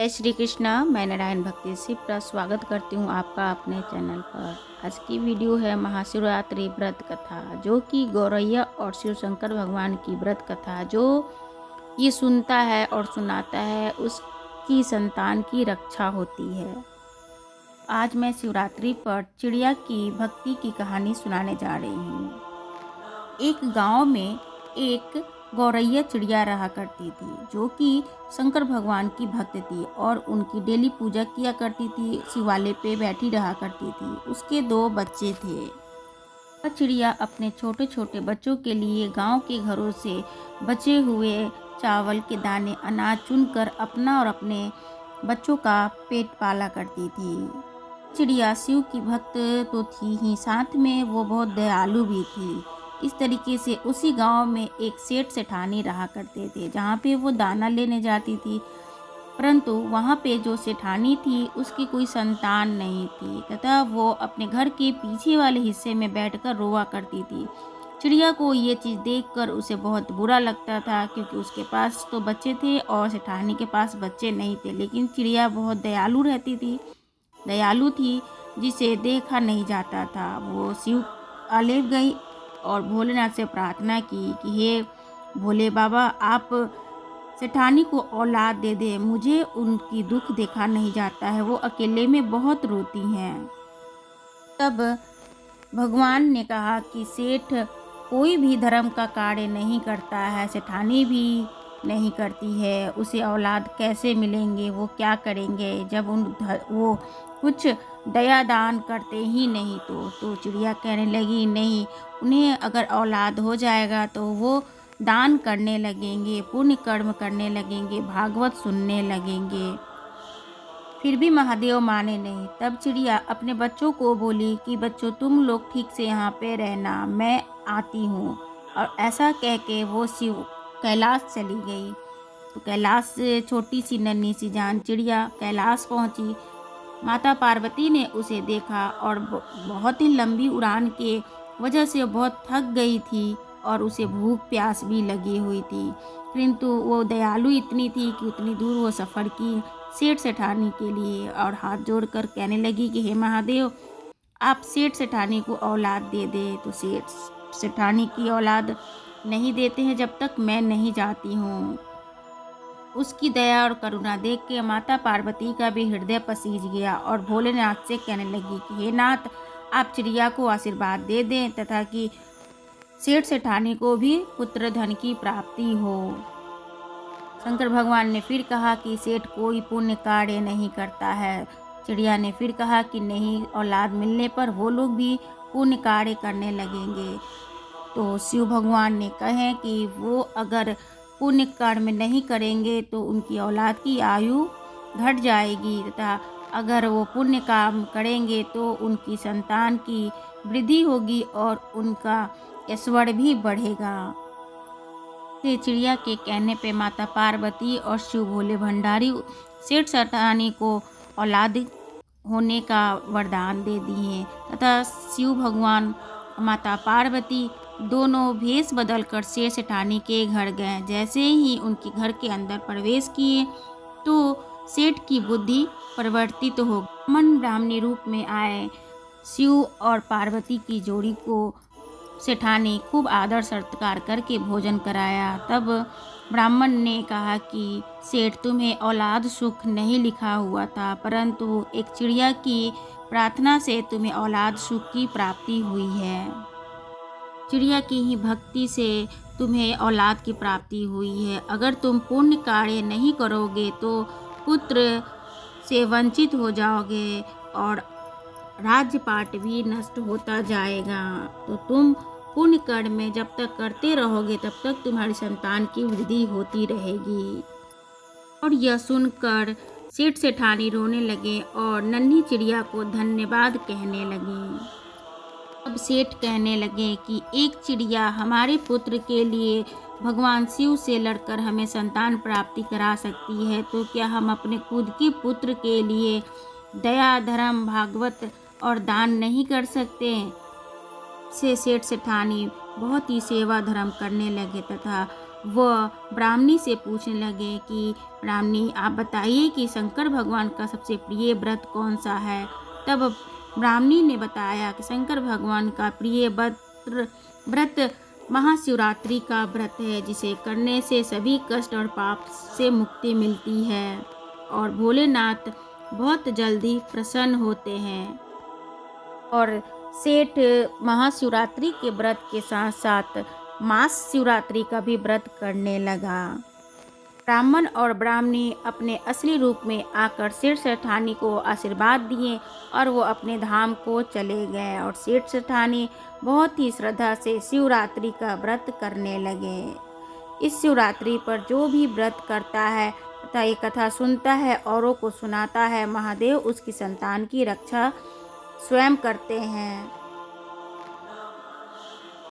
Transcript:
जय श्री कृष्णा। मैं नारायण भक्ति सिंह स्वागत करती हूँ आपका अपने चैनल पर। आज की वीडियो है महाशिवरात्रि व्रत कथा, जो कि गौरैया और शिव शंकर भगवान की व्रत कथा। जो ये सुनता है और सुनाता है उसकी संतान की रक्षा होती है। आज मैं शिवरात्रि पर चिड़िया की भक्ति की कहानी सुनाने जा रही हूँ। एक गांव में एक गौरैया चिड़िया रहा करती थी, जो कि शंकर भगवान की भक्त थी और उनकी डेली पूजा किया करती थी। शिवालय पे बैठी रहा करती थी। उसके 2 बच्चे थे। वह चिड़िया अपने छोटे छोटे बच्चों के लिए गांव के घरों से बचे हुए चावल के दाने, अनाज चुनकर अपना और अपने बच्चों का पेट पाला करती थी। चिड़िया शिव की भक्त तो थी ही, साथ में वो बहुत दयालु भी थी। इस तरीके से उसी गांव में एक सेठ सेठानी रहा करते थे, जहाँ पे वो दाना लेने जाती थी। परंतु वहाँ पे जो सेठानी थी उसकी कोई संतान नहीं थी, तथा वो अपने घर के पीछे वाले हिस्से में बैठकर रोआ करती थी। चिड़िया को ये चीज़ देखकर उसे बहुत बुरा लगता था, क्योंकि उसके पास तो बच्चे थे और सेठानी के पास बच्चे नहीं थे। लेकिन चिड़िया बहुत दयालु थी, जिसे देखा नहीं जाता था। वो शिव आलेप गई और भोलेनाथ से प्रार्थना की कि हे भोले बाबा, आप सेठानी को औलाद दे दे। मुझे उनकी दुख देखा नहीं जाता है, वो अकेले में बहुत रोती हैं। तब भगवान ने कहा कि सेठ कोई भी धर्म का कार्य नहीं करता है, सेठानी भी नहीं करती है, उसे औलाद कैसे मिलेंगे, वो क्या करेंगे जब वो कुछ दया दान करते ही नहीं। तो चिड़िया कहने लगी, नहीं, उन्हें अगर औलाद हो जाएगा तो वो दान करने लगेंगे, पुण्य कर्म करने लगेंगे, भागवत सुनने लगेंगे। फिर भी महादेव माने नहीं। तब चिड़िया अपने बच्चों को बोली कि बच्चों, तुम लोग ठीक से यहाँ पे रहना, मैं आती हूँ। और ऐसा कह के वो शिव कैलाश चली गई। तो कैलाश से छोटी सी नन्ही सी जान चिड़िया कैलाश पहुँची। माता पार्वती ने उसे देखा और बहुत ही लंबी उड़ान के वजह से बहुत थक गई थी और उसे भूख प्यास भी लगी हुई थी। किंतु वो दयालु इतनी थी कि उतनी दूर वो सफ़र की सेठ सेठानी के लिए, और हाथ जोड़कर कहने लगी कि हे महादेव, आप सेठ सेठानी को औलाद दे दे। तो सेठ सेठानी की औलाद नहीं देते हैं जब तक मैं नहीं जाती हूँ। उसकी दया और करुणा देख के माता पार्वती का भी हृदय पसीज गया और भोलेनाथ से कहने लगी कि हे नाथ, आप चिड़िया को आशीर्वाद दे दें तथा कि सेठ सेठानी को भी पुत्र धन की प्राप्ति हो। शंकर भगवान ने फिर कहा कि सेठ कोई पुण्य कार्य नहीं करता है। चिड़िया ने फिर कहा कि नहीं, औलाद मिलने पर वो लोग भी पुण्य कार्य करने लगेंगे। तो शिव भगवान ने कहे कि वो अगर पुण्य कर्म नहीं करेंगे तो उनकी औलाद की आयु घट जाएगी, तथा अगर वो पुण्य काम करेंगे तो उनकी संतान की वृद्धि होगी और उनका ऐश्वर्य भी बढ़ेगा। चिड़िया के कहने पे माता पार्वती और शिव भोले भंडारी सेठ सेठानी को औलाद होने का वरदान दे दिए, तथा शिव भगवान माता पार्वती दोनों भेष बदलकर सेठ सेठानी के घर गए। जैसे ही उनके घर के अंदर प्रवेश किए तो सेठ की बुद्धि परिवर्तित हो गई। ब्राह्मण ब्राह्मणी रूप में आए शिव और पार्वती की जोड़ी को सेठानी खूब आदर सत्कार करके भोजन कराया। तब ब्राह्मण ने कहा कि सेठ, तुम्हें औलाद सुख नहीं लिखा हुआ था, परंतु एक चिड़िया की प्रार्थना से तुम्हें औलाद सुख की प्राप्ति हुई है। चिड़िया की ही भक्ति से तुम्हें औलाद की प्राप्ति हुई है। अगर तुम पुण्य कार्य नहीं करोगे तो पुत्र से वंचित हो जाओगे और राज्यपाट भी नष्ट होता जाएगा। तो तुम पुण्य कर्म में जब तक करते रहोगे तब तक तुम्हारी संतान की वृद्धि होती रहेगी। और यह सुनकर सेठ सेठानी रोने लगे और नन्ही चिड़िया को धन्यवाद कहने लगे। अब सेठ कहने लगे कि एक चिड़िया हमारे पुत्र के लिए भगवान शिव से लड़कर हमें संतान प्राप्ति करा सकती है, तो क्या हम अपने खुद के पुत्र के लिए दया, धर्म, भागवत और दान नहीं कर सकते? से सेठ सेठानी बहुत ही सेवा धर्म करने लगे तथा वह ब्राह्मणी से पूछने लगे कि ब्राह्मणी, आप बताइए कि शंकर भगवान का सबसे प्रिय व्रत कौन सा है। तब ब्राह्मणी ने बताया कि शंकर भगवान का प्रिय व्रत महाशिवरात्रि का व्रत है, जिसे करने से सभी कष्ट और पाप से मुक्ति मिलती है और भोलेनाथ बहुत जल्दी प्रसन्न होते हैं। और सेठ महाशिवरात्रि के व्रत के साथ साथ मास शिवरात्रि का भी व्रत करने लगा। ब्राह्मण और ब्राह्मणी अपने असली रूप में आकर सेठ सेठानी को आशीर्वाद दिए और वो अपने धाम को चले गए और सेठ सेठानी बहुत ही श्रद्धा से शिवरात्रि का व्रत करने लगे। इस शिवरात्रि पर जो भी व्रत करता है तथा ये कथा सुनता है, औरों को सुनाता है, महादेव उसकी संतान की रक्षा स्वयं करते हैं।